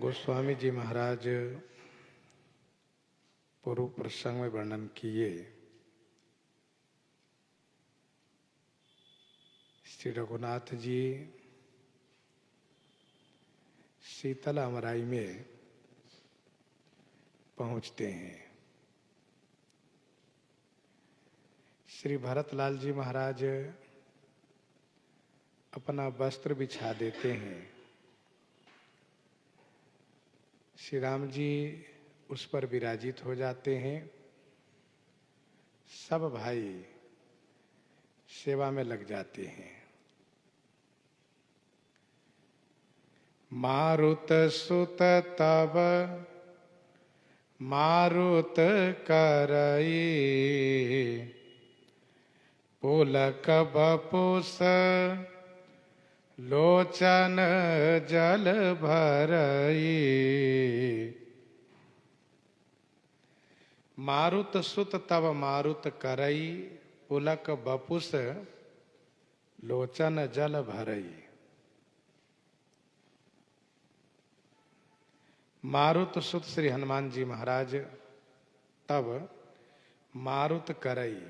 गोस्वामी जी महाराज पूर्व प्रसंग में वर्णन किए श्री रघुनाथ जी शीतल अमराई में पहुंचते हैं। श्री भरतलाल जी महाराज अपना वस्त्र बिछा देते हैं। श्री राम जी उस पर विराजित हो जाते हैं। सब भाई सेवा में लग जाते हैं। मारुत सुत तब मारुत करई पुलक बपुस लोचन जल भरई। मारुत सुत तब मारुत करई पुलक बपुस लोचन जल भरई। मारुत सुत श्री हनुमान जी महाराज तब मारुत करई,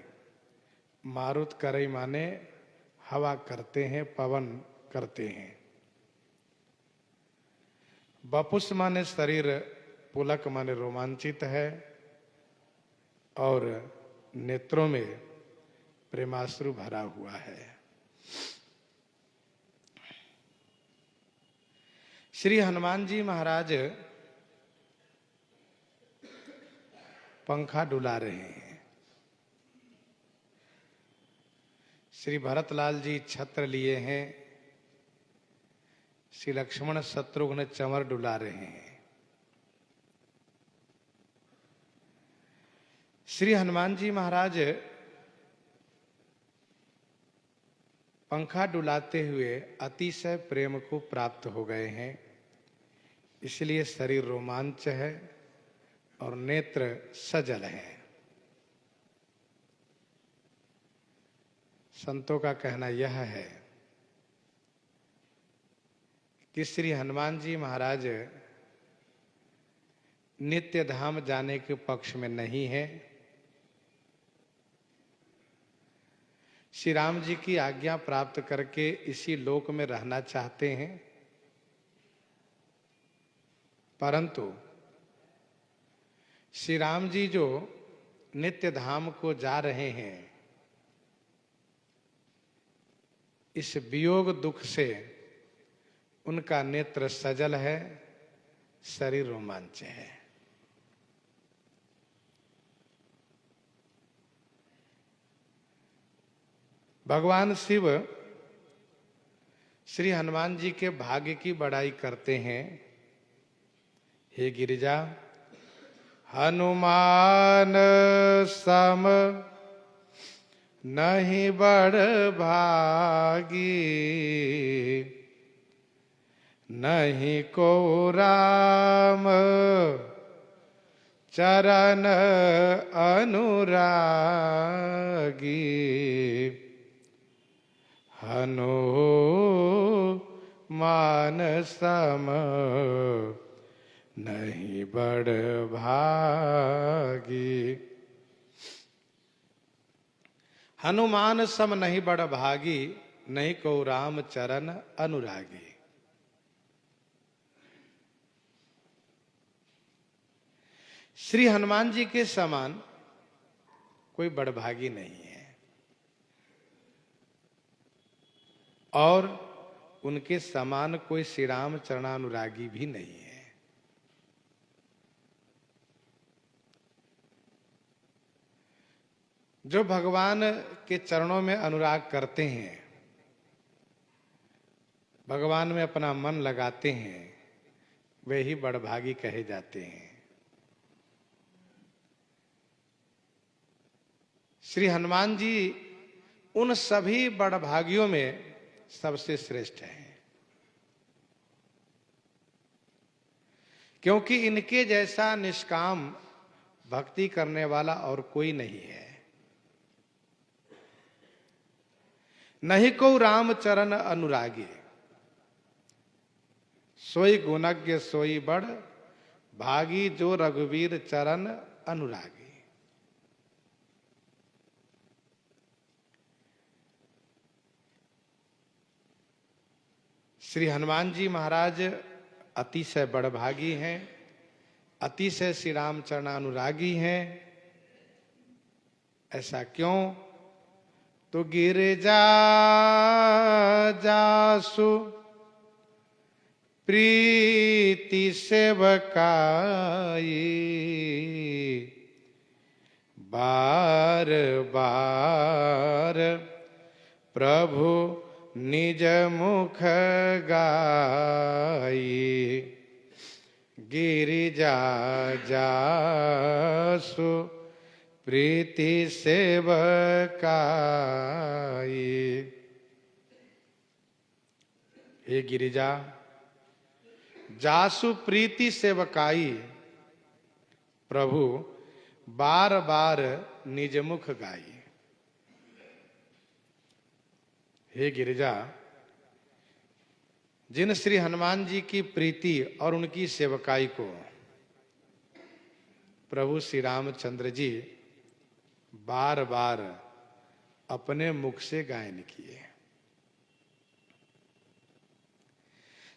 मारुत करई माने हवा करते हैं, पवन करते हैं। बपुस माने शरीर, पुलक माने रोमांचित है और नेत्रों में प्रेमाश्रु भरा हुआ है। श्री हनुमान जी महाराज पंखा डुला रहे हैं। श्री भरतलाल जी छत्र लिए हैं। श्री लक्ष्मण शत्रुघ्न चमर डुला रहे हैं। श्री हनुमान जी महाराज पंखा डुलाते हुए अतिशय प्रेम को प्राप्त हो गए हैं। इसलिए शरीर रोमांच है और नेत्र सजल हैं। संतों का कहना यह है कि श्री हनुमान जी महाराज नित्य धाम जाने के पक्ष में नहीं है। श्री राम जी की आज्ञा प्राप्त करके इसी लोक में रहना चाहते हैं, परंतु श्री राम जी जो नित्य धाम को जा रहे हैं, इस वियोग दुख से उनका नेत्र सजल है, शरीर रोमांच है। भगवान शिव श्री हनुमान जी के भाग्य की बड़ाई करते हैं। हे गिरिजा, हनुमान सम नहीं बड़ भागी, नहीं को राम चरण अनुरागी। हनुमान सम नहीं बड़ भागी। हनुमान सम नहीं बड़ भागी, नहीं को राम चरण अनुरागी। श्री हनुमान जी के समान कोई बड़भागी नहीं है और उनके समान कोई श्री राम चरणानुरागी भी नहीं है। जो भगवान के चरणों में अनुराग करते हैं, भगवान में अपना मन लगाते हैं, वे ही बड़भागी कहे जाते हैं। श्री हनुमान जी उन सभी बड़भागियों में सबसे श्रेष्ठ हैं, क्योंकि इनके जैसा निष्काम भक्ति करने वाला और कोई नहीं है। नहीं को राम चरण अनुरागी, सोई गुणज्ञ सोई बड़ भागी जो रघुवीर चरण अनुरागी। श्री हनुमान जी महाराज अतिशय बड़भागी हैं, अतिशय श्री रामचरण अनुरागी हैं। ऐसा क्यों? तो गिरिजा जासु प्रीति सेवकाई बार बार प्रभु निज मुख गाई। गिरिजा जासु प्रीति सेवकाई। हे गिरिजा, जासु प्रीति सेवकाई प्रभु बार बार निज मुख गाई। हे गिरिजा, जिन श्री हनुमान जी की प्रीति और उनकी सेवकाई को प्रभु श्री रामचंद्र जी बार बार अपने मुख से गायन किए।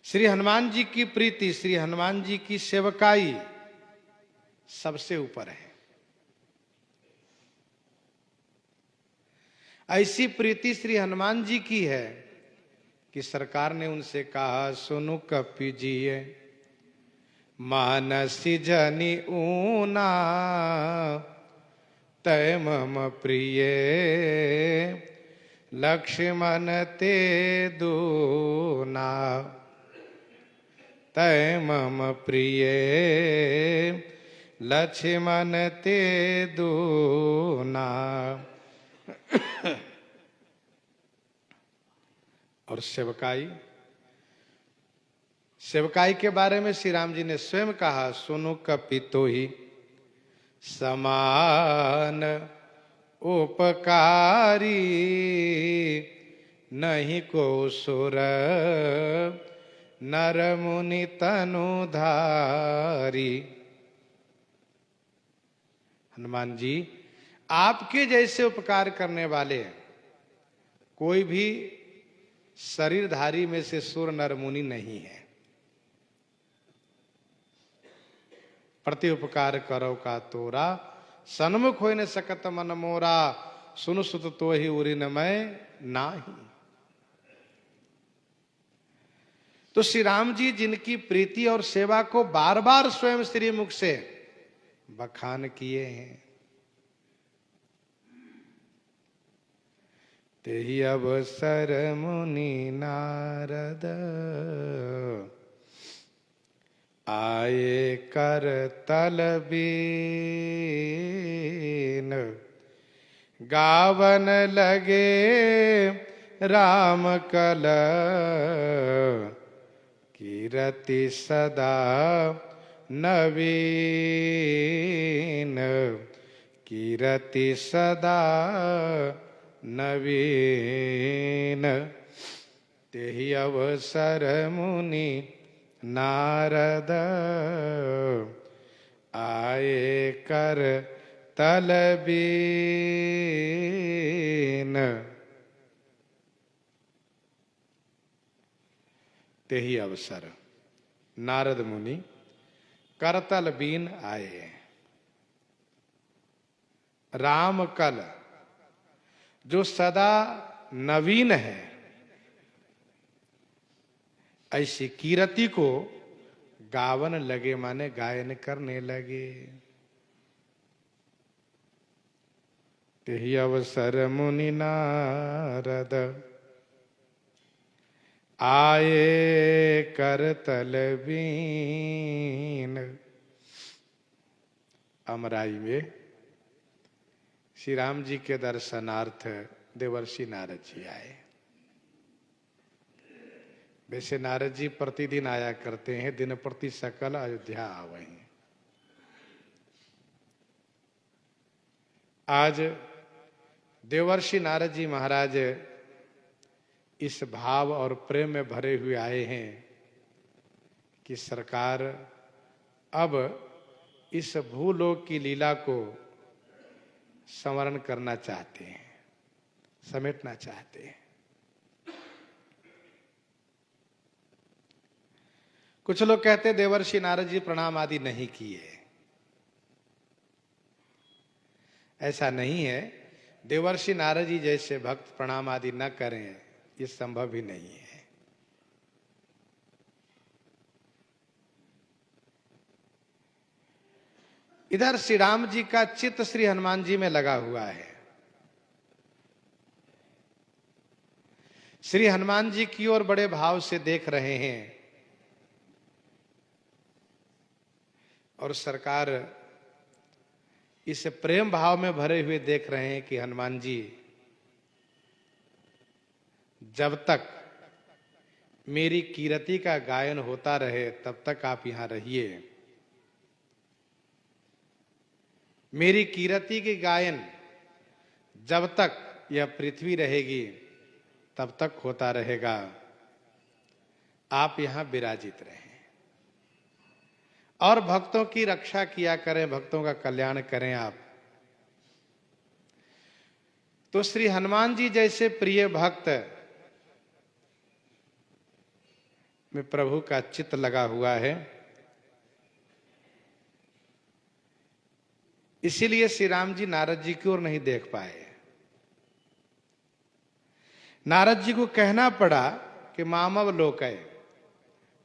श्री हनुमान जी की प्रीति, श्री हनुमान जी की सेवकाई सबसे ऊपर है। ऐसी प्रीति श्री हनुमान जी की है कि सरकार ने उनसे कहा, सुनु कपि जिये मानसी जनि ऊना तय मम प्रिय लक्ष्मण ते दूना। तय मम प्रिय लक्ष्मण ते दूना। और सेवकाई, सेवकाई के बारे में श्री राम जी ने स्वयं कहा, सुनु कपि तोहि समान उपकारी नहीं को सुर नर मुनि तनु धारी। हनुमान जी, आपके जैसे उपकार करने वाले कोई भी शरीरधारी में से सुर नर मुनि नहीं है। प्रति उपकार करो का तोरा सन्मुख हो न सकत मन मोरा। सुन सुत तो ही उरी न मैं नाही। तो श्री राम जी जिनकी प्रीति और सेवा को बार बार स्वयं श्री मुख से बखान किए हैं, तेहि अवसर मुनि नारद आए कर तल बीन। गावन लगे राम कल कीरति सदा नवीन। कीरति सदा नवीन। तेहि अवसर मुनि नारद आए कर तल बीन। तेहि अवसर नारद मुनि करतल बीन आए। राम कल जो सदा नवीन है, ऐसी कीरति को गावन लगे माने गायन करने लगे। तेहि अवसर मुनि नारद आए करतल बीन। अमराई में श्री राम जी के दर्शनार्थ देवर्षि नारद जी आए। वैसे नारद जी प्रतिदिन आया करते हैं, दिन प्रति सकल अयोध्या आवे हैं। आज देवर्षि नारद जी महाराज इस भाव और प्रेम में भरे हुए आए हैं कि सरकार अब इस भूलोक की लीला को स्मरण करना चाहते हैं, समेटना चाहते हैं। कुछ लोग कहते देवर्षि नारद जी प्रणाम आदि नहीं किए। ऐसा नहीं है। देवर्षि नारद जी जैसे भक्त प्रणाम आदि न करें, ये संभव ही नहीं है। इधर श्री राम जी का चित्त श्री हनुमान जी में लगा हुआ है। श्री हनुमान जी की ओर बड़े भाव से देख रहे हैं और सरकार इस प्रेम भाव में भरे हुए देख रहे हैं कि हनुमान जी जब तक मेरी कीर्ति का गायन होता रहे तब तक आप यहां रहिए। मेरी कीर्ति के गायन जब तक यह पृथ्वी रहेगी तब तक होता रहेगा। आप यहां विराजित रहें और भक्तों की रक्षा किया करें, भक्तों का कल्याण करें आप। तो श्री हनुमान जी जैसे प्रिय भक्त में प्रभु का चित्त लगा हुआ है, इसीलिए श्री राम जी नारद जी की ओर नहीं देख पाए। नारद जी को कहना पड़ा कि मामव लोकै,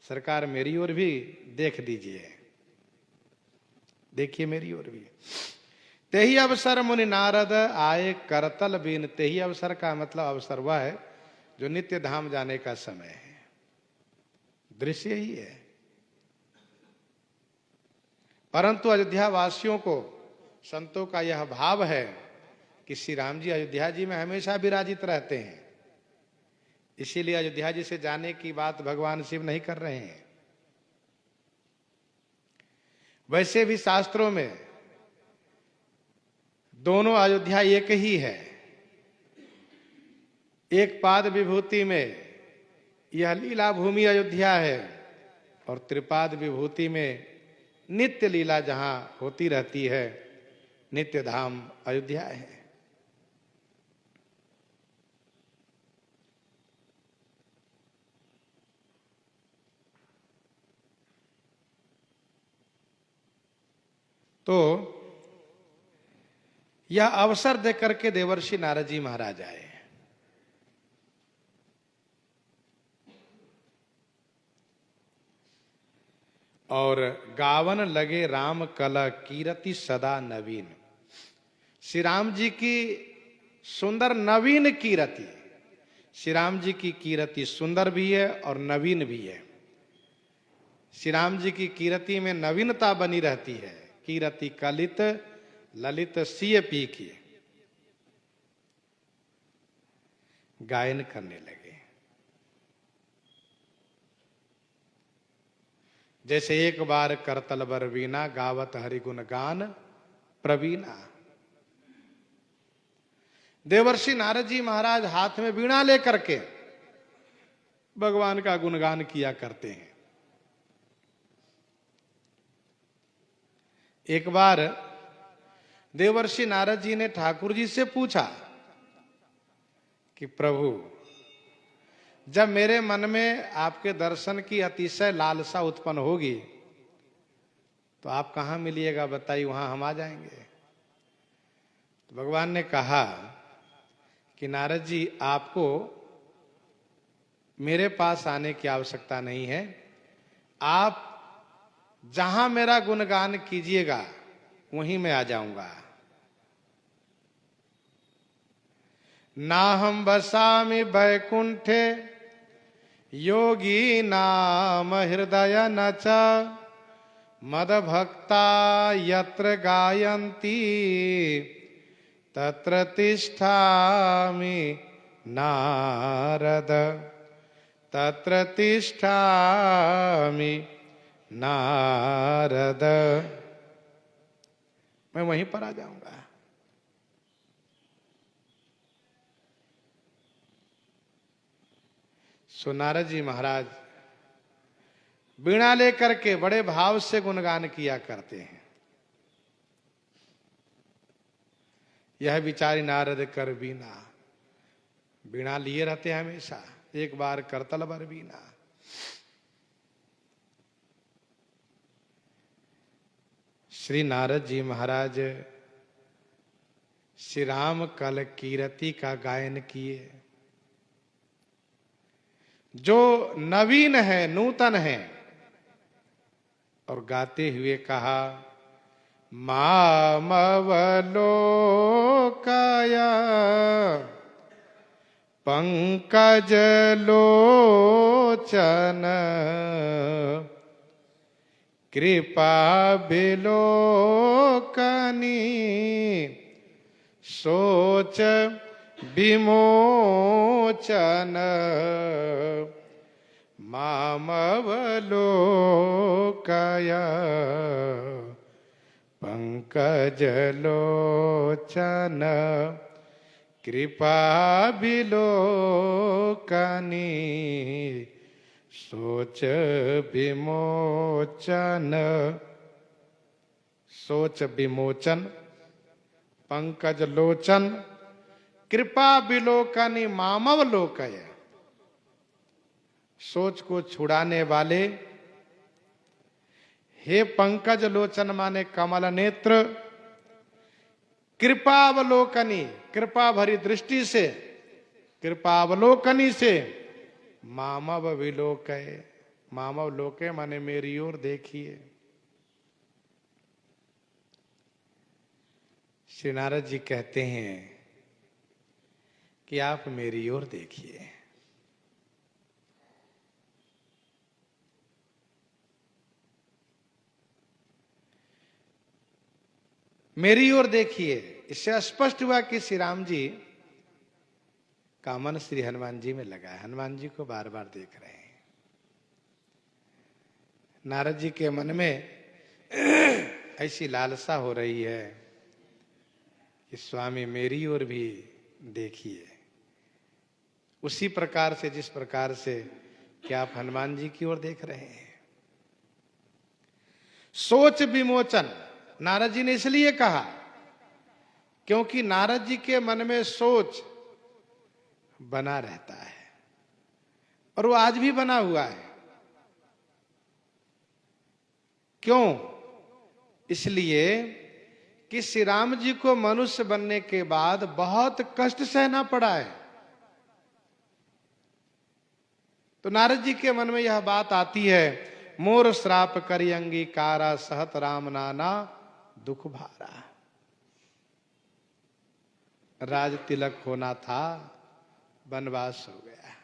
सरकार मेरी ओर भी देख दीजिए, देखिए मेरी ओर भी। तेही अवसर मुनि नारद आए करतल बीन। तेही अवसर का मतलब अवसर वह है जो नित्य धाम जाने का समय है। दृश्य ही है। परंतु अयोध्या वासियों को, संतों का यह भाव है कि श्री राम जी अयोध्या जी में हमेशा विराजित रहते हैं, इसीलिए अयोध्या जी से जाने की बात भगवान शिव नहीं कर रहे हैं। वैसे भी शास्त्रों में दोनों अयोध्या एक ही है। एक पाद विभूति में यह लीला भूमि अयोध्या है और त्रिपाद विभूति में नित्य लीला जहां होती रहती है, नित्य धाम अयोध्या है। तो यह अवसर देकर के देवर्षि नारद जी महाराज आए। और गावन लगे राम कला कीरति सदा नवीन। श्री राम जी की सुंदर नवीन कीरति। श्री राम जी की कीरति सुंदर भी है और नवीन भी है। श्री राम जी की कीरति में नवीनता बनी रहती है। कीरति कलित ललित सिय पी की गायन करने लगे। जैसे एक बार करतल बर वीणा गावत हरिगुण गान प्रवीणा। देवर्षि नारद जी महाराज हाथ में वीणा लेकर के भगवान का गुणगान किया करते हैं। एक बार देवर्षि नारद जी ने ठाकुर जी से पूछा कि प्रभु, जब मेरे मन में आपके दर्शन की अतिशय लालसा उत्पन्न होगी तो आप कहां मिलिएगा, बताइए, वहां हम आ जाएंगे। तो भगवान ने कहा कि नारद जी, आपको मेरे पास आने की आवश्यकता नहीं है। आप जहां मेरा गुणगान कीजिएगा वहीं मैं आ जाऊंगा। ना हम बसामि वैकुंठे योगी नाम हृदय न च मद भक्ता यत्र गायन्ति तत्र तिष्ठामि नारद, तत्र तिष्ठामि नारद। मैं वहीं पर आ जाऊंगा। सो नारद जी महाराज वीणा लेकर के बड़े भाव से गुणगान किया करते हैं। यह विचारी नारद कर बीना, वीणा लिए रहते हैं हमेशा, एक बार करतल बर बीना। श्री नारद जी महाराज श्री राम कल कीरति का गायन किए, जो नवीन है, नूतन है, और गाते हुए कहा मामवलोकया पंकज लोचन कृपा बिलोकनी सोच विमोचन मामवलोकया पंकज लोचन कृपा बिलोकनी सोच विमोचन। सोच विमोचन, पंकज लोचन, कृपा बिलोकनी मामव लोकय। सोच को छुड़ाने वाले, हे पंकज लोचन माने कमल नेत्र, कृपावलोकनी कृपा भरी दृष्टि से, कृपावलोकनी से मामव विलोकय, मामव लोके माने मेरी ओर देखिए। श्री नारद जी कहते हैं कि आप मेरी ओर देखिए। मेरी ओर देखिए। इससे स्पष्ट हुआ कि श्री राम जी का मन श्री हनुमान जी में लगा है, हनुमान जी को बार बार देख रहे हैं। नारद जी के मन में ऐसी लालसा हो रही है कि स्वामी मेरी ओर भी देखिए, उसी प्रकार से जिस प्रकार से कि आप हनुमान जी की ओर देख रहे हैं। सोच विमोचन नारद जी ने इसलिए कहा क्योंकि नारद जी के मन में सोच बना रहता है, और वो आज भी बना हुआ है। क्यों? इसलिए कि श्री राम जी को मनुष्य बनने के बाद बहुत कष्ट सहना पड़ा है। तो नारद जी के मन में यह बात आती है, मोर श्राप करि अंगीकारा सहत राम नाना दुख भारा। राज तिलक होना था, वनवास हो गया।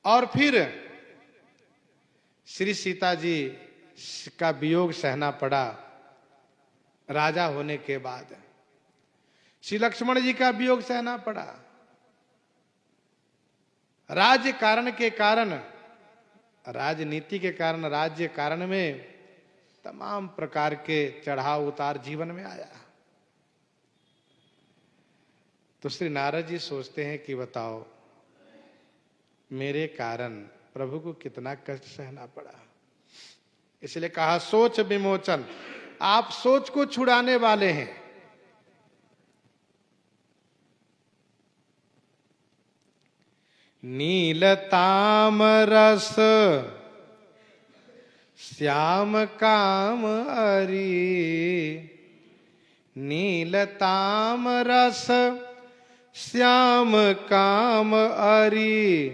और फिर श्री सीता जी का वियोग सहना पड़ा राजा होने के बाद। श्री लक्ष्मण जी का वियोग सहना पड़ा। राज्य कारण के कारण, राजनीति के कारण, राज्य कारण में तमाम प्रकार के चढ़ाव उतार जीवन में आया। तो श्री नारद जी सोचते हैं कि बताओ मेरे कारण प्रभु को कितना कष्ट सहना पड़ा। इसलिए कहा सोच विमोचन, आप सोच को छुड़ाने वाले हैं। नील ताम रस श्याम काम अरी, नील ताम रस श्याम काम अरी,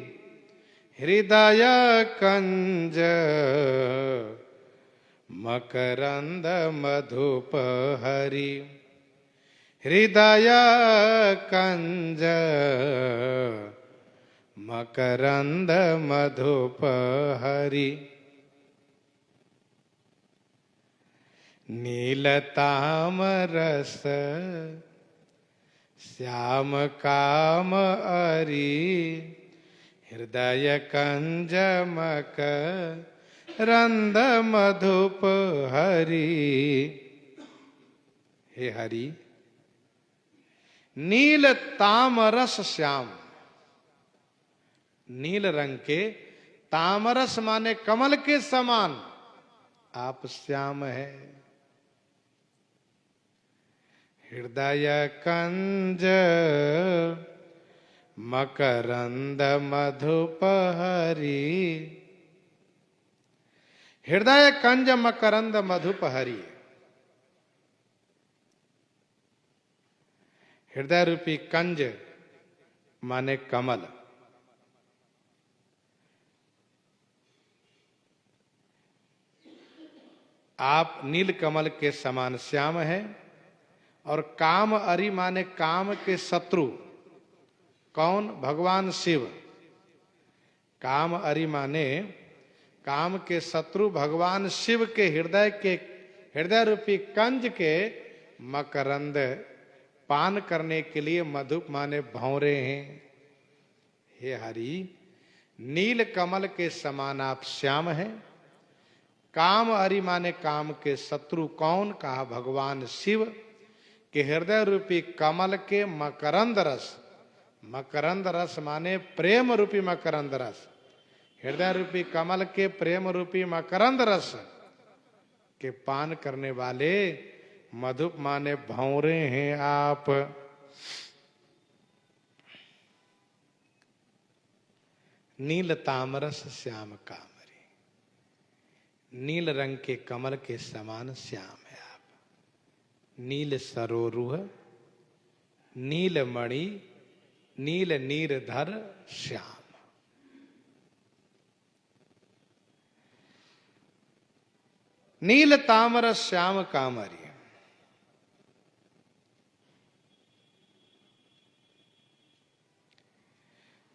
हृदय कंज मकरंद मधुप हरि, हृदय कंज मकरंद मधुप हरि, नीलताम रस श्याम काम अरी, हृदय कंज मकरंद मधुप हरि। हे हरि, नील ताम रस श्याम, नील रंग के, तामरस माने कमल के समान आप श्याम है। हृदय कंज मकरंद मधुपहरी, हृदय कंज मकरंद मधुपहरी। हृदय रूपी कंज माने कमल, आप नील कमल के समान श्याम है। और काम अरि माने काम के शत्रु, कौन? भगवान शिव। काम अरि माने काम के शत्रु भगवान शिव के हृदय रूपी कंज के मकरंद पान करने के लिए मधुप माने भौरे हैं। हे हरि, नील कमल के समान आप श्याम हैं। काम अरि माने काम के शत्रु, कौन? कहा भगवान शिव के हृदय रूपी कमल के मकरंद रस। मकरंद रस माने प्रेम रूपी मकरंद रस। हृदय रूपी कमल के प्रेम रूपी मकरंद रस के पान करने वाले मधुप माने भौरे हैं आप। नील तामरस श्याम कामरी, नील रंग के कमल के समान श्याम है आप। नील सरोरुह, नील मणि, नील नीरधर श्याम। नील तामर श्याम कामरी।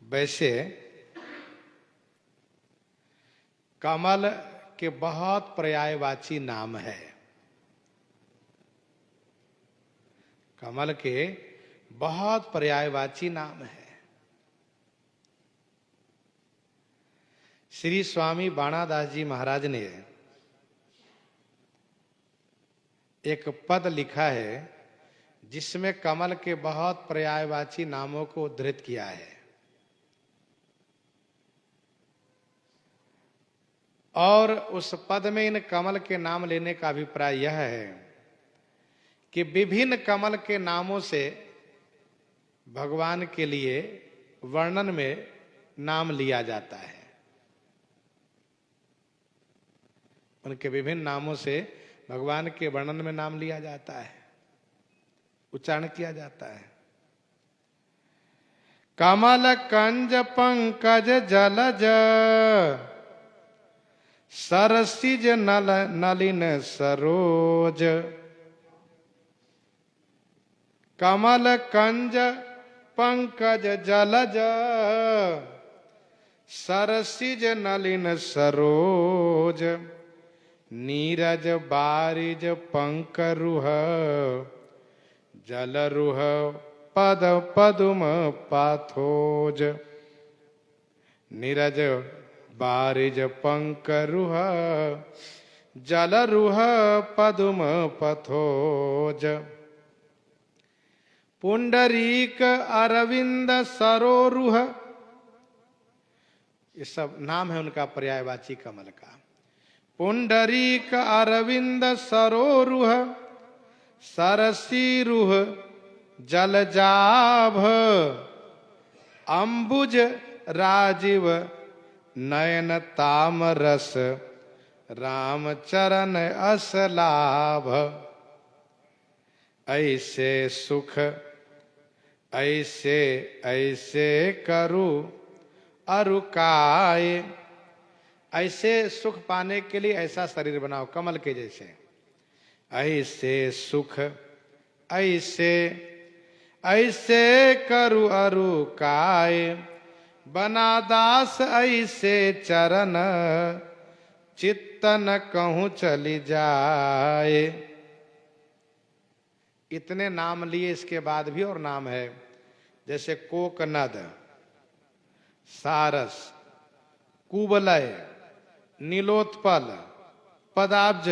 वैसे कमल के बहुत पर्यायवाची नाम है। कमल के बहुत पर्यायवाची नाम है। श्री स्वामी बाणादास जी महाराज ने एक पद लिखा है जिसमें कमल के बहुत पर्यायवाची नामों को उद्धृत किया है। और उस पद में इन कमल के नाम लेने का अभिप्राय यह है कि विभिन्न कमल के नामों से भगवान के लिए वर्णन में नाम लिया जाता है। उनके विभिन्न नामों से भगवान के वर्णन में नाम लिया जाता है, उच्चारण किया जाता है। कमल कंज पंकज जलज सरसिज नलिन सरोज। कमल कंज पंकज जलज सरसिज नलिन सरोज। नीरज बारिज पंकरुह जलरुह पद पदुम पाथोज। नीरज बारिज पंकरुह जलरुह पदुम पथोज। पुंडरीक अरविंद सरोरुह, ये सब नाम है उनका पर्यायवाची कमल का। पुंडरीक अरविंद सरोरुह सरसीरुह जलजाभ। अंबुज राजीव नयन तामरस रामचरण असलाभ। ऐसे सुख ऐसे ऐसे करु अरुकाय। ऐसे सुख पाने के लिए ऐसा शरीर बनाओ कमल के जैसे। ऐसे सुख ऐसे ऐसे करु अरुकाय। बना दास ऐसे चरण चित्तन कहूं चली जाए। इतने नाम लिए, इसके बाद भी और नाम है जैसे कोकनद, सारस, कुबलय, नीलोत्पल, पदाब्ज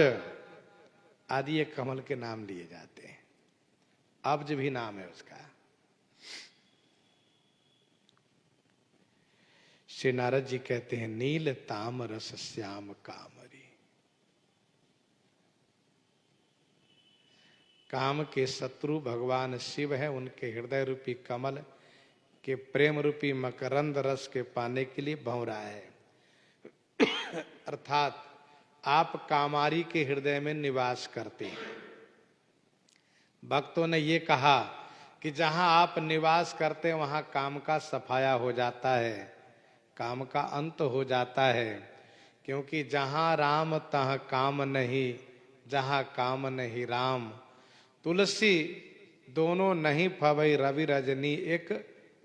आदि ये कमल के नाम लिए जाते हैं। अब्ज भी नाम है उसका। श्री नारद जी कहते हैं नील ताम रस श्याम कामरी। काम के शत्रु भगवान शिव है, उनके हृदय रूपी कमल के प्रेम रूपी मकरंद रस के पाने के लिए भंवरा है। अर्थात आप कामारी के हृदय में निवास करते हैं। भक्तों ने ये कहा कि जहां आप निवास करते हैं वहां काम का सफाया हो जाता है, काम का अंत हो जाता है। क्योंकि जहां राम तहाँ काम नहीं, जहां काम नहीं राम। तुलसी दोनों नहीं फवई रवि रजनी एक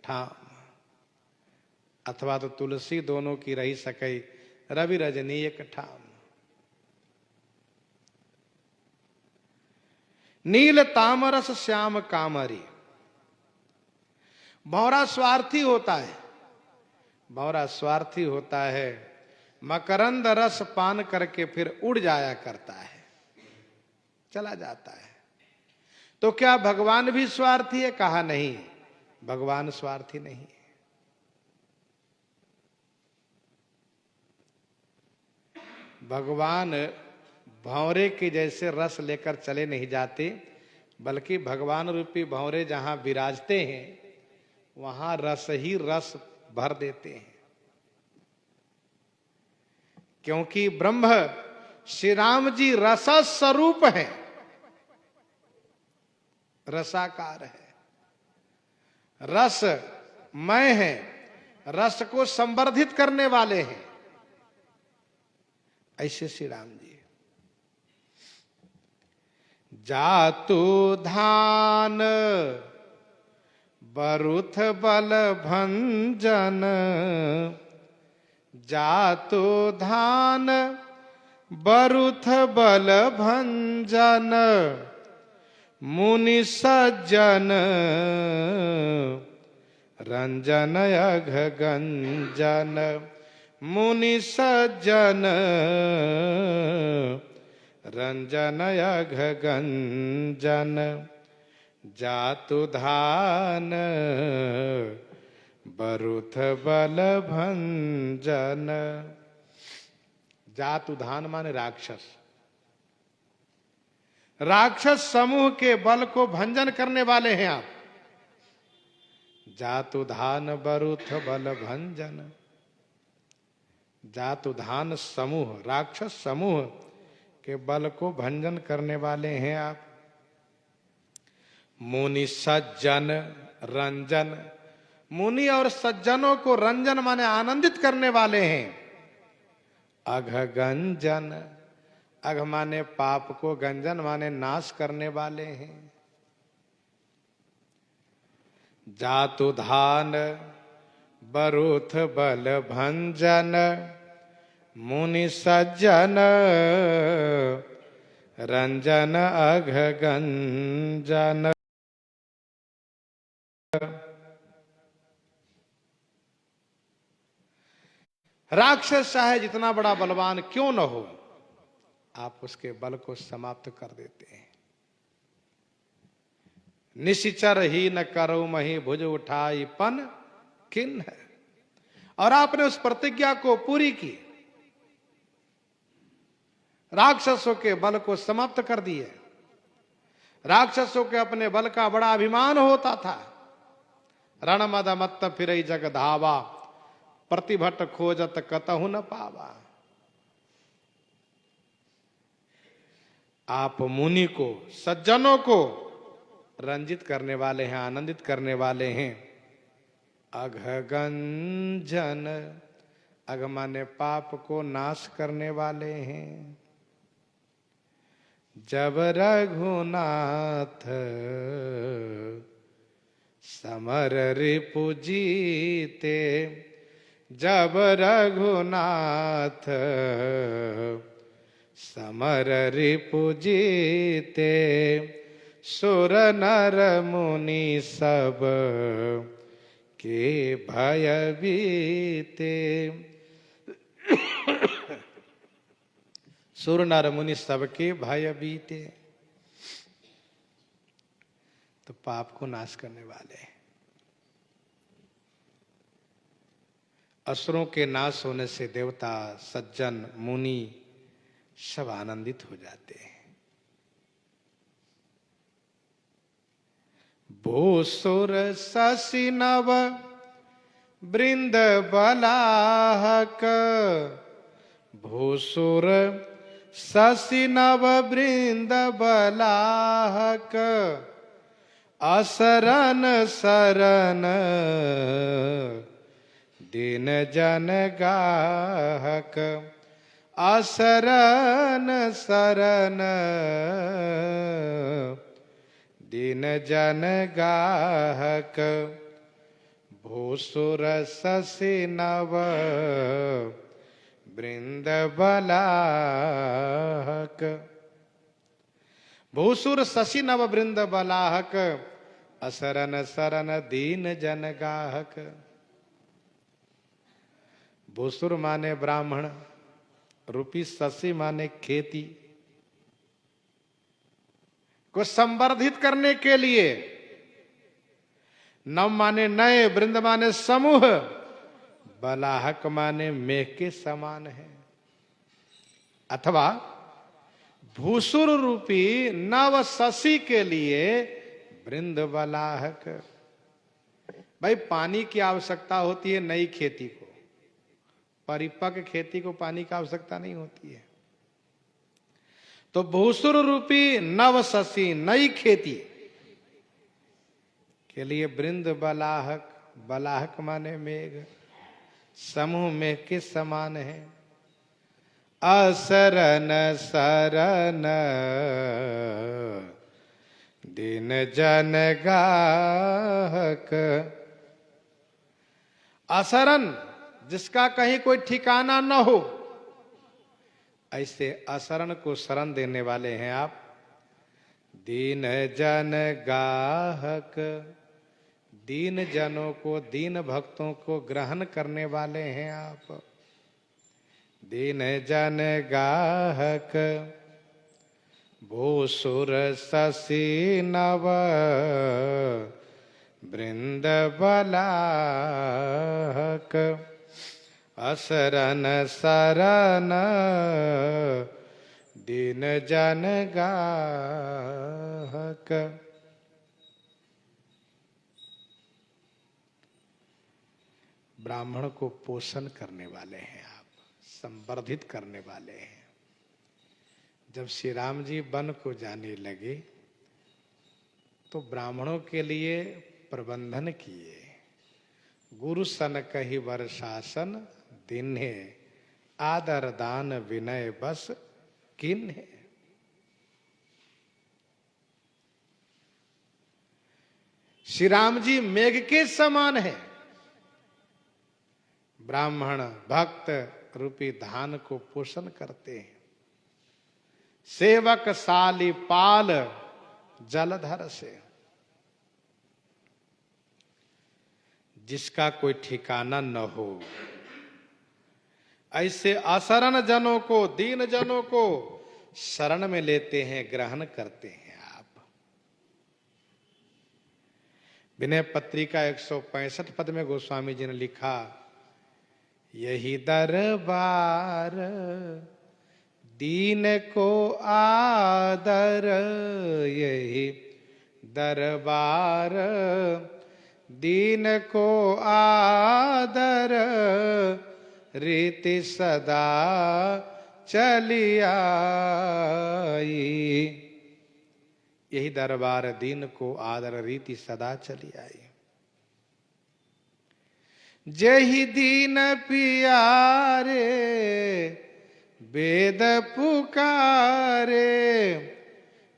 ठाम। अथवा तो तुलसी दोनों की रही सकई, रवि रजनी एक ठाम। नील तामरस श्याम कामरी। भंवरा स्वार्थी होता है, भंवरा स्वार्थी होता है, मकरंद रस पान करके फिर उड़ जाया करता है, चला जाता है। तो क्या भगवान भी स्वार्थी है? कहा नहीं, भगवान स्वार्थी नहीं है। भगवान भंवरे के जैसे रस लेकर चले नहीं जाते, बल्कि भगवान रूपी भंवरे जहां विराजते हैं वहां रस ही रस भर देते हैं। क्योंकि ब्रह्म श्री राम जी रस स्वरूप है, रसाकार है, रस मय है, रस को संवर्धित करने वाले हैं। ऐसे श्री राम जी। जातु धान बरुथ बल भंजन, जातु धान बरुथ बल भंजन, मुनि सज्जन रंजन अघ गंजन, मुनि सज्जन रंजन अघ गंजन, जातु धान बरुथ बल भंजन। जातु धान माने राक्षस, राक्षस समूह के बल को भंजन करने वाले हैं आप। जातु धान बरुथ बल भंजन। जातु धान समूह, राक्षस समूह के बल को भंजन करने वाले हैं आप। मुनि सज्जन रंजन, मुनि और सज्जनों को रंजन माने आनंदित करने वाले हैं। अघ गंजन, अघ माने पाप को, गंजन माने नाश करने वाले हैं। जातु धान बरुथ बल भंजन, मुनि सज्जन रंजन अघ गंजन। राक्षस चाहे जितना बड़ा बलवान क्यों न हो, आप उसके बल को समाप्त कर देते हैं। निशिचर ही न करो मही भुज उठाई पन किन है। और आपने उस प्रतिज्ञा को पूरी की, राक्षसों के बल को समाप्त कर दिए। राक्षसों के अपने बल का बड़ा अभिमान होता था। रण मद मत्त फिरई जग धावा, प्रतिभट खोजत कतहु न पावा। आप मुनि को, सज्जनों को रंजित करने वाले हैं, आनंदित करने वाले हैं। अघ गंजन, अघ माने पाप को नाश करने वाले हैं। जब रघुनाथ समर रिपु जीते, जब रघुनाथ समर रिपु जीते, सुर नर मुनि सब के भय बीते। सुर नर मुनि सबके भय बीते। तो पाप को नाश करने वाले। असुरों के नाश होने से देवता, सज्जन, मुनि सब आनंदित हो जाते हैं। भूसुर शशि नव वृंद बलाहक, भूसुर शशि नव वृंद बलाहक, असरन शरण दीन जन गाहक, असरन शरण दीन जन गाहक, भूसुर शशि नव वृंद बलाहक। भूसुर शशि नव वृंद बलाहक, असरन शरण दीन जन गाहक। भूसुर माने ब्राह्मण, रूपी शशि माने खेती को संवर्धित करने के लिए, नव माने नए, वृंद माने समूह, बलाहक माने मेघ के समान है। अथवा भूसुर रूपी नव शशि के लिए वृंद बलाहक। भाई पानी की आवश्यकता होती है नई खेती को, परिपक्व खेती को पानी की आवश्यकता नहीं होती है। तो भूसुर रूपी नव शशि नई खेती के लिए वृंद बलाहक, बलाहक माने मेघ, समूह मेघ के समान है। असरन शरण दीन जन गाहक। असरन जिसका कहीं कोई ठिकाना न हो, ऐसे असरण को शरण देने वाले हैं आप। दीन जन गाहक, दीन जनों को, दीन भक्तों को ग्रहण करने वाले हैं आप। दीन जन गाहक, भूसुर शशि नव वृंद बलाहक, असरन शरण दीन जन गाहक। ब्राह्मण को पोषण करने वाले हैं आप, संवर्धित करने वाले हैं। जब श्री राम जी वन को जाने लगे तो ब्राह्मणों के लिए प्रबंधन किए। गुरु सन कही वर शासन दिन्हे, आदर दान विनय बस किन्हे। श्री राम जी मेघ के समान है। ब्राह्मण भक्त रूपी धान को पोषण करते हैं। सेवक साली पाल जलधर से। जिसका कोई ठिकाना न हो, ऐसे असरण जनों को, दीन जनों को शरण में लेते हैं, ग्रहण करते हैं आप। विनय पत्रिका 165 पद में गोस्वामी जी ने लिखा, यही दरबार दीन को आदर, यही दरबार दीन को आदर, रीति सदा चली आई। यही दरबार दीन को आदर, रीति सदा चली आई। जही दीन पियारे वेद पुकारे,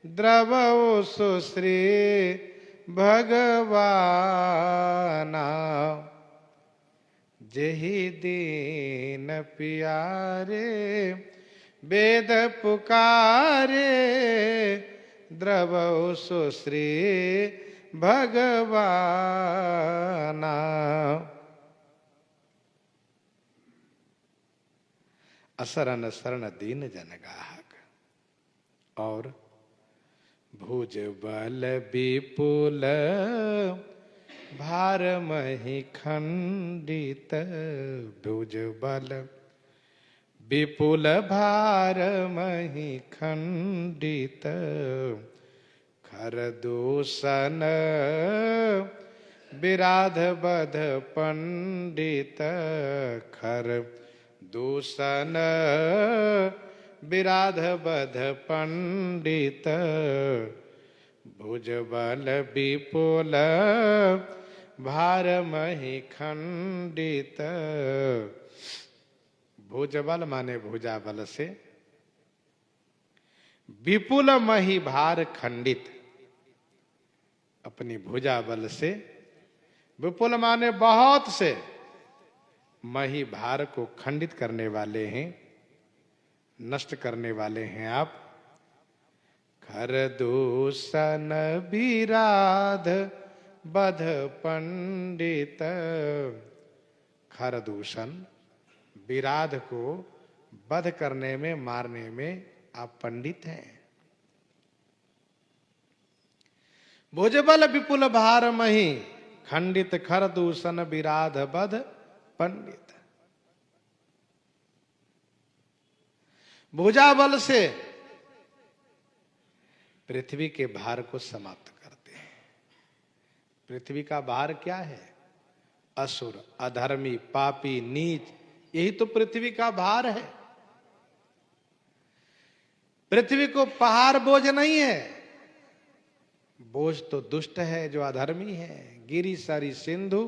द्रवो सुश्री भगवाना। जही दीन पियारे वेद पुकारे, द्रवो सुश्री भगवाना। असरन शरण दीन जन गाहक। और भुज बल विपुल भार मही खंडित भुज बल विपुल भार मही खंडित खर दूषण विराध बध पंडित खर दूषण विराध बध पंडित भुज बल विपुल भार मही खंडित। भुज बल माने भुजा बल से, विपुल मही भार खंडित, अपनी भुजा बल से, विपुल माने बहुत से, मही भार को खंडित करने वाले हैं, नष्ट करने वाले हैं आप। खर दूषण विराध बध पंडित, खर दूषण विराध को वध करने में, मारने में आप पंडित हैं। भुजबल विपुल भार मही खंडित खर दूषण विराध बध पंडित। भुजा बल से पृथ्वी के भार को समाप्त करते हैं। पृथ्वी का भार क्या है? असुर, अधर्मी, पापी, नीच, यही तो पृथ्वी का भार है। पृथ्वी को पहाड़ बोझ नहीं है, बोझ तो दुष्ट है जो अधर्मी है। गिरि सरि सिंधु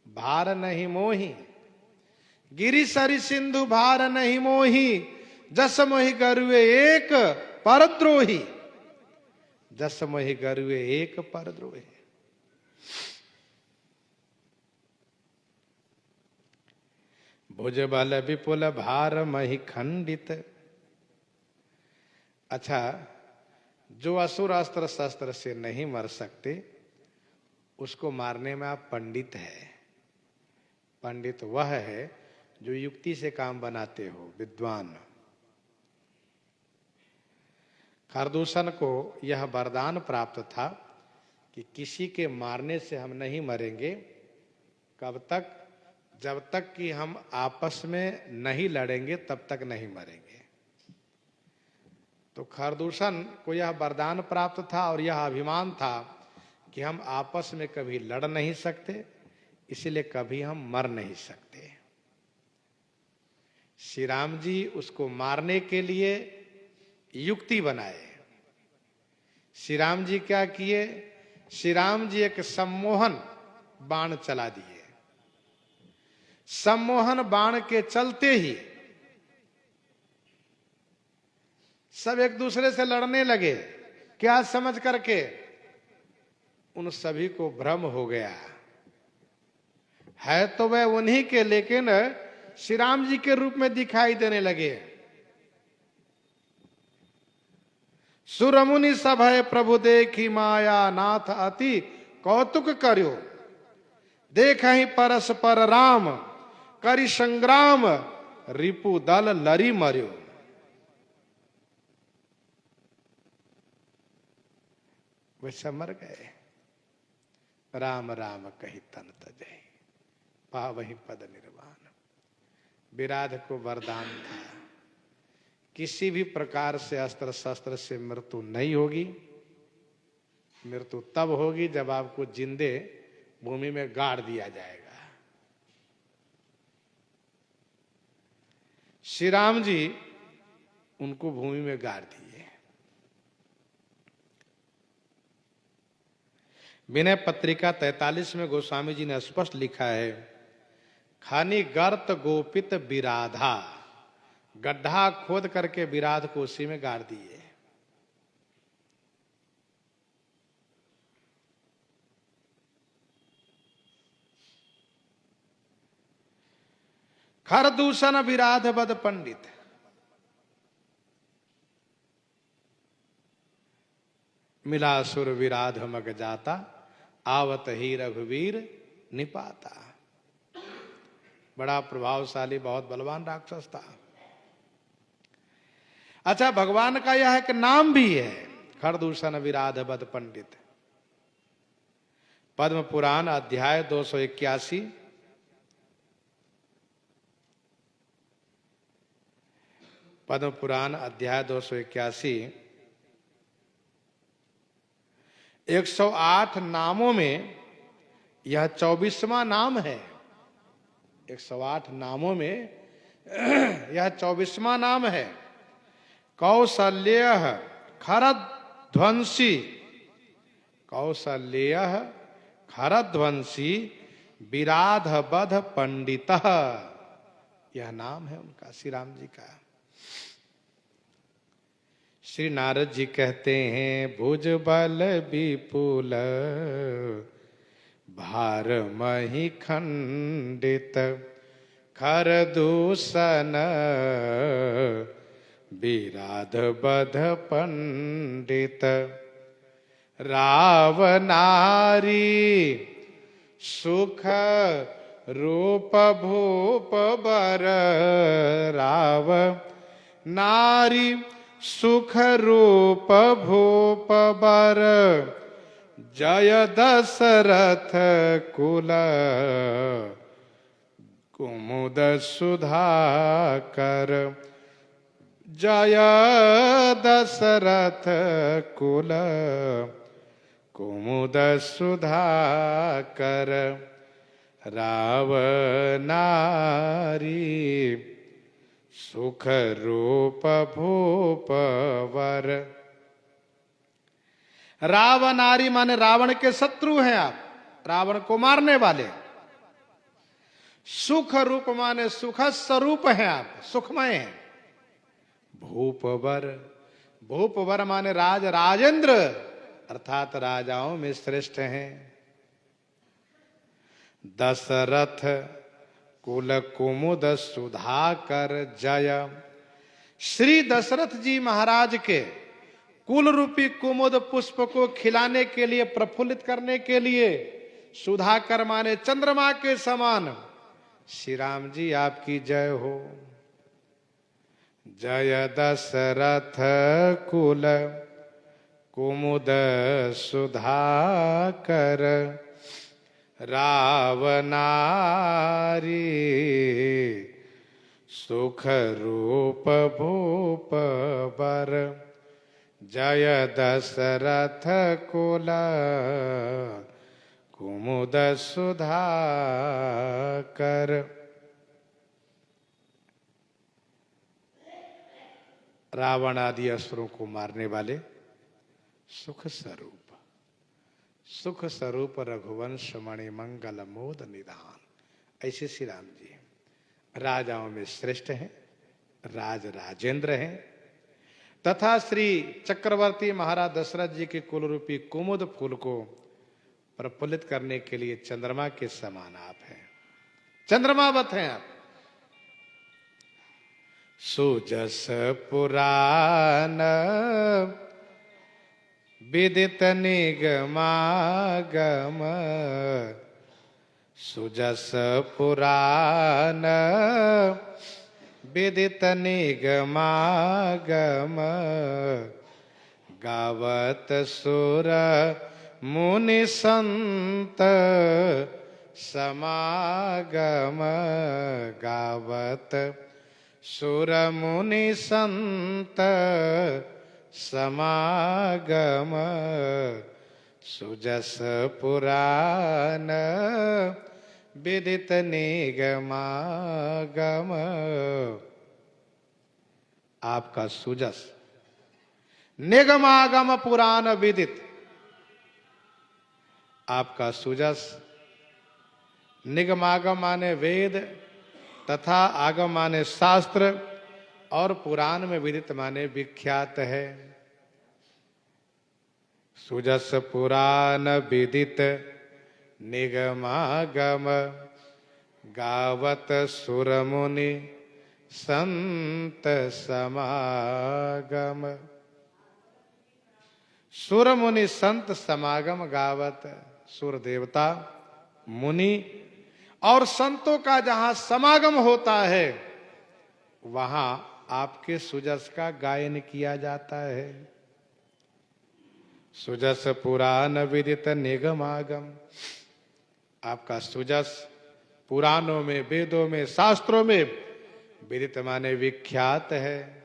भार नहीं मोही, गिरि सरि सिंधु भार नहीं मोही, जस मोहि गरुए एक परद्रोही, जस मोहि गरुए एक परद्रोही। भुज बल विपुल भार मही खंडित। अच्छा, जो असुर अस्त्र शस्त्र से नहीं मर सकते, उसको मारने में आप पंडित है। पंडित वह है जो युक्ति से काम बनाते हो, विद्वान। खरदूषण को यह वरदान प्राप्त था कि किसी के मारने से हम नहीं मरेंगे। कब तक? जब तक कि हम आपस में नहीं लड़ेंगे तब तक नहीं मरेंगे। तो खरदूषण को यह वरदान प्राप्त था और यह अभिमान था कि हम आपस में कभी लड़ नहीं सकते, इसलिए कभी हम मर नहीं सकते। श्री राम जी उसको मारने के लिए युक्ति बनाए। श्री राम जी क्या किए? श्री राम जी एक सम्मोहन बाण चला दिए। सम्मोहन बाण के चलते ही सब एक दूसरे से लड़ने लगे। क्या समझ करके? उन सभी को भ्रम हो गया है तो वह उन्हीं के, लेकिन श्री राम जी के रूप में दिखाई देने लगे। सुर मुनि सभय प्रभु देखी माया, नाथ अति कौतुक कर्यो, देखहि परस्पर राम करि संग्राम, रिपु दल लरी मर्यो। वे सब मर गए। राम राम कही तन तजहि, पावहि पद निर्वाण। विराध को वरदान था, किसी भी प्रकार से अस्त्र शस्त्र से मृत्यु नहीं होगी। मृत्यु तब होगी जब आपको जिंदे भूमि में गाड़ दिया जाएगा। श्री राम जी उनको भूमि में गाड़ दिए। विनय पत्रिका 43 में गोस्वामी जी ने स्पष्ट लिखा है, खानी गर्त गोपित विराधा, गड्ढा खोद करके विराध को उसी में गाड़ दिए। खर दूषण विराध बद पंडित। मिला सुर विराध मग जाता, आवत ही रघुवीर निपाता। बड़ा प्रभावशाली, बहुत बलवान राक्षस था। अच्छा, भगवान का यह एक नाम भी है, खरदूषण विराध बद पंडित। पद्म पुराण अध्याय 281। पद्म पुराण अध्याय 281। 108 नामों में यह 24वां नाम है। 108 नामों में यह 24वां नाम है। कौसल्य खरध्वंसी, कौसल्य खरध्वंसी विराध बध पंडित, यह नाम है उनका, श्री राम जी का। श्री नारद जी कहते हैं, भुज बल विपुल भार मही खंडित, खर दूषण विराध बध पंडित, रावनारी सुख रूप भूप बर, राव नारी सुख रूप भूप बर, जय दशरथ कुल कुमुद सुधाकर, जय दशरथ कुल कुमुद सुधाकर, रावनारी सुख रूप भूप वर। रावनारी माने रावण के शत्रु हैं आप, रावण को मारने वाले। सुख रूप माने सुख स्वरूप हैं आप, सुखमय हैं। भूपवर, भूपवर माने राज राजेंद्र, अर्थात राजाओं में श्रेष्ठ हैं। दशरथ कुल कुमुद सुधाकर जय, श्री दशरथ जी महाराज के कुल रूपी कुमुद पुष्प को खिलाने के लिए, प्रफुल्लित करने के लिए, सुधाकर माने चंद्रमा के समान, श्री राम जी आपकी जय हो। जय दशरथ कुल कुमुद सुधाकर, रावनारी सुख रूप भूप बर, जय दशरथ कुल कुमुद सुधाकर। रावण आदि असुरों को मारने वाले सुख स्वरूप, सुख स्वरूप रघुवंश मणि मंगल मोद निधान, ऐसे श्री राम जी राजाओं में श्रेष्ठ हैं, राज राजेंद्र हैं। तथा श्री चक्रवर्ती महाराज दशरथ जी के कुल रूपी कुमुद फूल को प्रफुल्लित करने के लिए चंद्रमा के समान आप हैं, चंद्रमावत हैं आप। सुजस पुराण विदित निगमागम, सुजस पुराण विदित निगमागम, गावत सुर मुनि संत समागम, गावत सुर मुनि संत समागम, सुजस पुराण विदित निगमागम। आपका सुजस निगमागम पुराण विदित, आपका सुजस निगमागम माने वेद, तथा आगम माने शास्त्र, और पुराण में विदित माने विख्यात है। सुजस पुराण विदित निगमागम, गावत सुर मुनि संत समागम। सुर मुनि संत समागम गावत, सुर देवता मुनि और संतों का जहां समागम होता है वहां आपके सुजस का गायन किया जाता है। सुजस पुराण विदित निगमागम। आपका सुजस पुराणों में, वेदों में, शास्त्रों में विदित माने विख्यात है,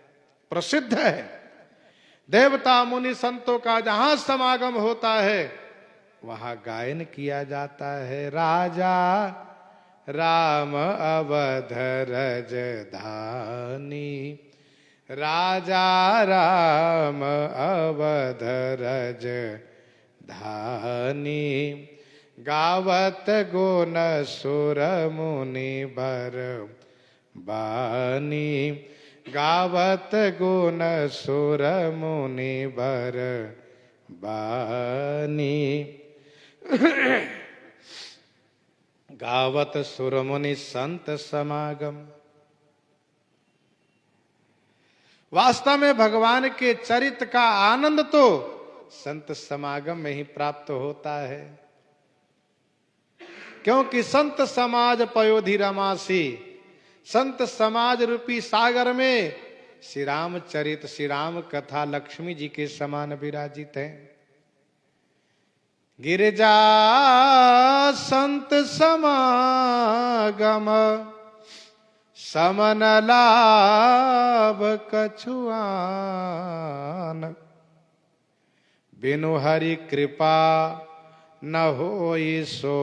प्रसिद्ध है। देवता मुनि संतों का जहां समागम होता है वहां गायन किया जाता है। राजा राम अवध रजधानी, राजा राम अवध रजधानी, गावत गुण सुर मुनि बर बानी, गावत गुण सुर मुनि बर बानी। गावत सुर मुनि संत समागम। वास्तव में भगवान के चरित्र का आनंद तो संत समागम में ही प्राप्त होता है, क्योंकि संत समाज पयोधि रमासी, संत समाज रूपी सागर में श्री राम चरित, श्री राम कथा लक्ष्मी जी के समान विराजित है। गिरिजा संत समागम, समन लाभ कछुआन, बिनु हरि कृपा न होई सो,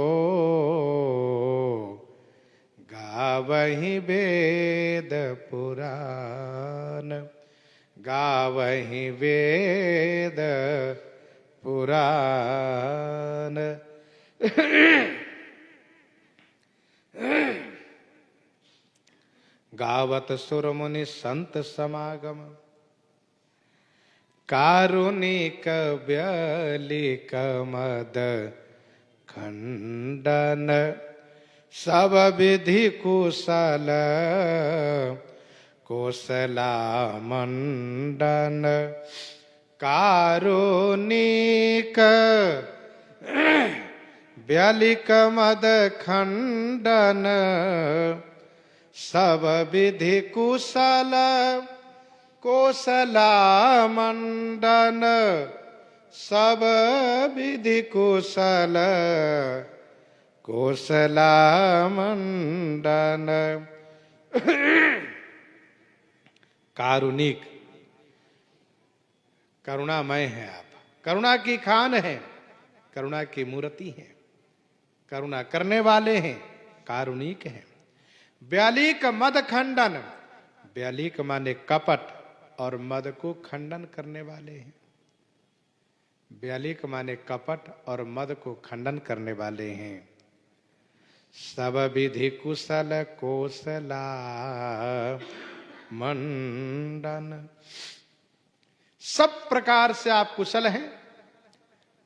गावहि वेद पुराण, गावहि वेद पुराण। गावत सुर मुनि संत समागम, कारुणिक व्यलिक मद खंडन, सब विधि कुशल कोसला मंडन, कारुणिक व्यलिक मद खंडन, सब विधि कुशल कोसला मंडन, सब विधि कुशल कोसला मंडन। कारुणिक, करुणामय है आप, करुणा की खान है, करुणा की मूर्ति है, करुणा करने वाले हैं, कारुणिक हैं। व्यालिक मद खंडन, व्यालिक माने कपट और मद को खंडन करने वाले हैं। व्यालिक माने कपट और मद को खंडन करने वाले हैं। सब विधि कुशल कोसला मंडन, सब प्रकार से आप कुशल हैं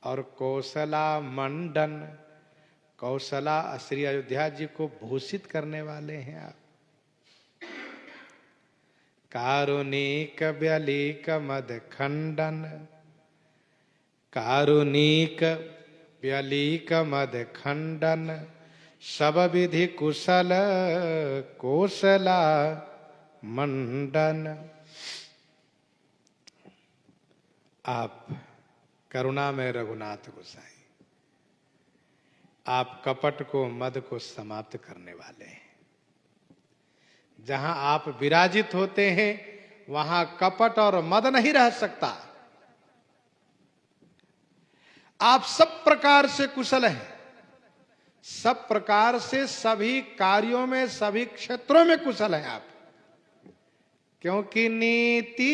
और कौशला मंडन, कौशला श्री अयोध्या जी को भूषित करने वाले हैं आप। कारुणिक व्यलिक मद खंडन, कारुणिक व्यलिक मद खंडन, सब विधि कुशल कौशला मंडन। आप करुणा में रघुनाथ गोसाई, आप कपट को मद को समाप्त करने वाले हैं। जहां आप विराजित होते हैं वहां कपट और मद नहीं रह सकता। आप सब प्रकार से कुशल हैं, सब प्रकार से सभी कार्यों में, सभी क्षेत्रों में कुशल हैं आप, क्योंकि नीति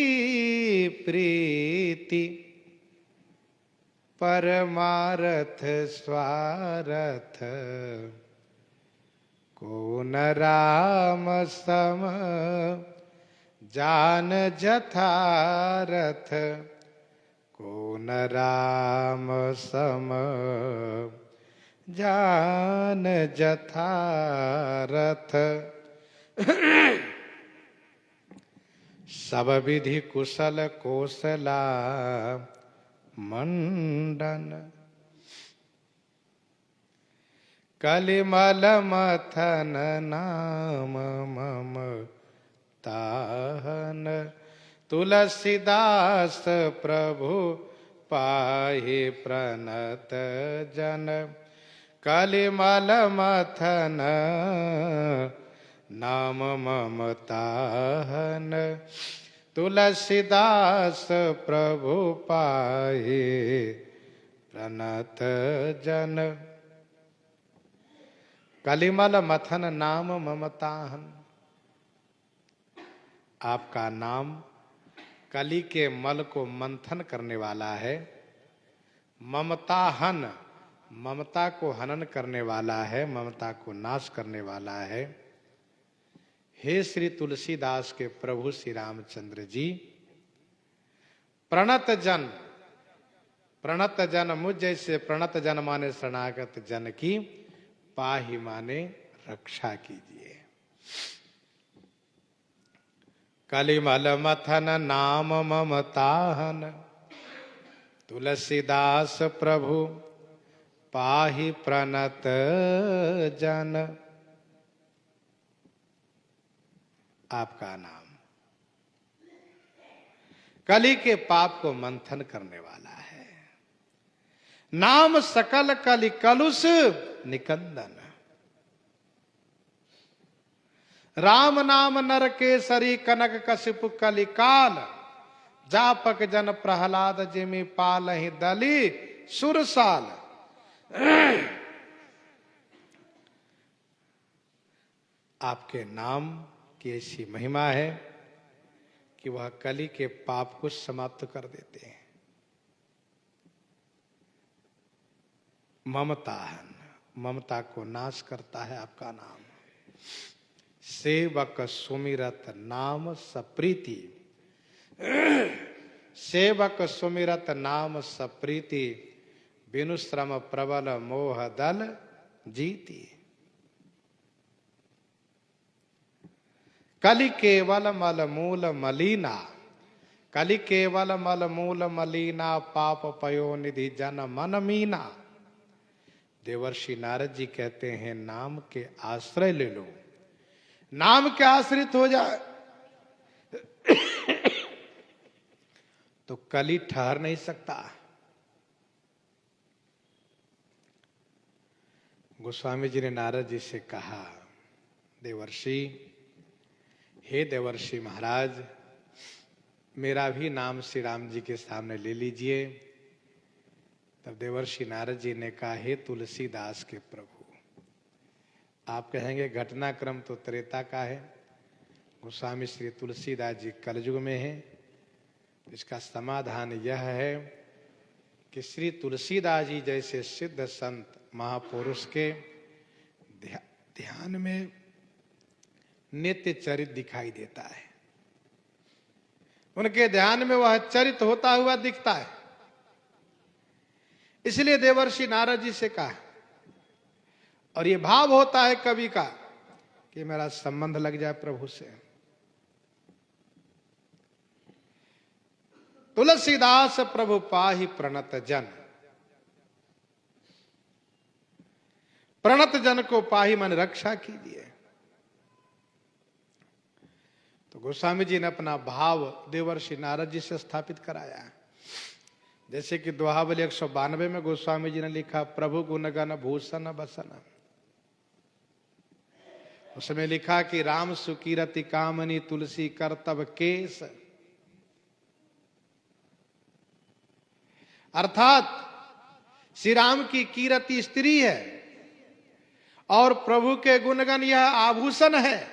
प्रीति परमारथ स्वारथ, कौन राम सम जान जथारथ, कौन राम सम जान जथारथ। सब विधि कुशल कौशला मंडन, कलिमल मथन नाम मम ताहन, तुलसीदास प्रभु पाहि प्रणत जन कलिमल मथन नाम ममताहन तुलसीदास प्रभु पाहि प्रणत जन। कलिमल मथन नाम ममताहन। आपका नाम कली के मल को मंथन करने वाला है। ममताहन, ममता को हनन करने वाला है, ममता को नाश करने वाला है। हे श्री तुलसीदास के प्रभु श्री रामचंद्र जी, प्रणत जन, प्रणत जन मुझ जैसे प्रणत जन माने शरणागत जन की, पाहि माने रक्षा कीजिए। कलिमल मथन नाम ममताहन तुलसीदास प्रभु पाहि प्रणत जन। आपका नाम कली के पाप को मंथन करने वाला है। नाम सकल कलि कलुष निकंदन। राम नाम नर केसरी कनक कशिप कलिकाल जापक जन प्रहलाद जिमि पालहि दली सुरसाल। आपके नाम की ऐसी महिमा है कि वह कली के पाप को समाप्त कर देते हैं। ममताहन, ममता को नाश करता है आपका नाम। सेवक सुमिरत नाम सप्रीति, सेवक सुमिरत नाम सप्रीति बिनु श्रम प्रबल मोह दल जीती। कलि केवल मल मूल मलीना, कलि केवल मल मूल मलीना पाप पयो निधि जन मन मीना। देवर्षि नारद जी कहते हैं नाम के आश्रय ले लो, नाम के आश्रित हो जाए तो कली ठहर नहीं सकता। गोस्वामी जी ने नारद जी से कहा, देवर्षि, हे देवर्षि महाराज, मेरा भी नाम श्री राम जी के सामने ले लीजिए। तब देवर्षि नारद जी ने कहा, हे तुलसीदास के प्रभु, आप कहेंगे घटनाक्रम तो त्रेता का है, गोस्वामी श्री तुलसीदास जी कलयुग में हैं। इसका समाधान यह है कि श्री तुलसीदास जी जैसे सिद्ध संत महापुरुष के ध्यान में नित्य चरित दिखाई देता है। उनके ध्यान में वह चरित होता हुआ दिखता है। इसलिए देवर्षि नारद जी से कहा, और ये भाव होता है कवि का कि मेरा संबंध लग जाए प्रभु से। तुलसीदास प्रभु पाहि प्रणत जन। प्रणत जन को पाहि मन रक्षा कीजिए। तो गोस्वामी जी ने अपना भाव देवर्षि नारद जी से स्थापित कराया। जैसे कि दोहावली 192 में गोस्वामी जी ने लिखा, प्रभु गुणगण भूषण बसन। उसमें लिखा कि राम सुकीरति कामनी तुलसी करतब केस। अर्थात श्री राम की कीरति स्त्री है और प्रभु के गुणगण यह आभूषण है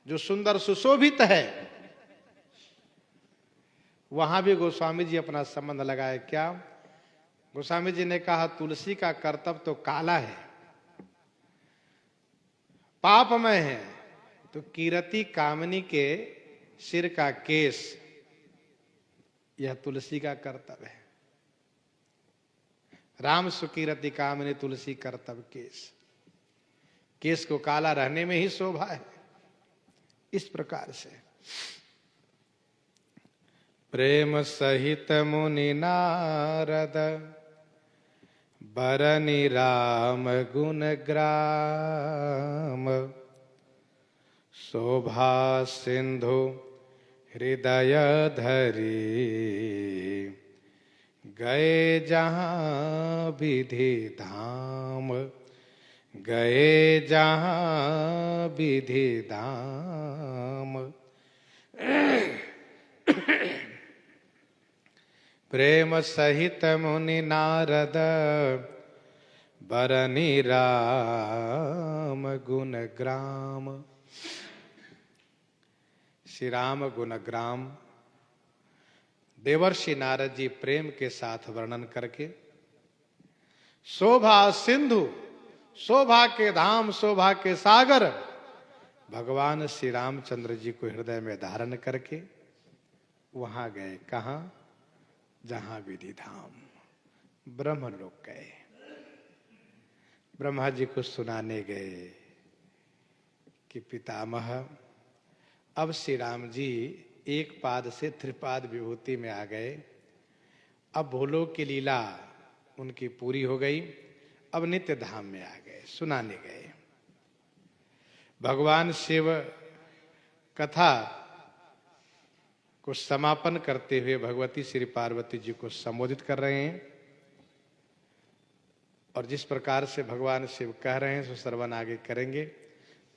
जो सुंदर सुशोभित है। वहां भी गोस्वामी जी अपना संबंध लगाए। क्या? गोस्वामी जी ने कहा, तुलसी का कर्तव्य तो काला है, पापमय है, तो कीरति कामनी के सिर का केस यह तुलसी का कर्तव्य है। राम सुकीरति कामनी तुलसी कर्तव्य केस। केस को काला रहने में ही शोभा है। इस प्रकार से प्रेम सहित मुनि नारद बरनि राम गुण ग्राम। शोभा सिंधु हृदय धरी गए जहां विधि धाम, गए जहां विधि धाम। प्रेम सहित मुनि नारद बरनी राम गुण ग्राम। श्री राम गुणग्राम देवर्षि नारद जी प्रेम के साथ वर्णन करके शोभा सिंधु, शोभा के धाम, शोभा के सागर भगवान श्री रामचंद्र जी को हृदय में धारण करके वहां गए। कहां? जहां विधि धाम, ब्रह्मलोक गए। ब्रह्मा जी को सुनाने गए कि पितामह, अब श्री राम जी एक पाद से त्रिपाद विभूति में आ गए। अब भूलोक की लीला उनकी पूरी हो गई, अब नित्य धाम में आ गए। सुनाने गए। भगवान शिव कथा को समापन करते हुए भगवती श्री पार्वती जी को संबोधित कर रहे हैं और जिस प्रकार से भगवान शिव कह रहे हैं सो श्रवण आगे करेंगे।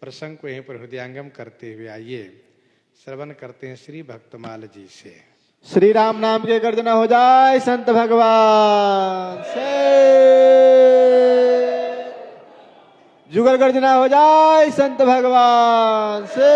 प्रसंग को यहीं पर हृदयांगम करते हुए आइए श्रवण करते हैं श्री भक्तमाल जी से। श्री राम नाम के गर्जना हो जाए संत भगवान से, जुगल गर्जना हो जाए संत भगवान से।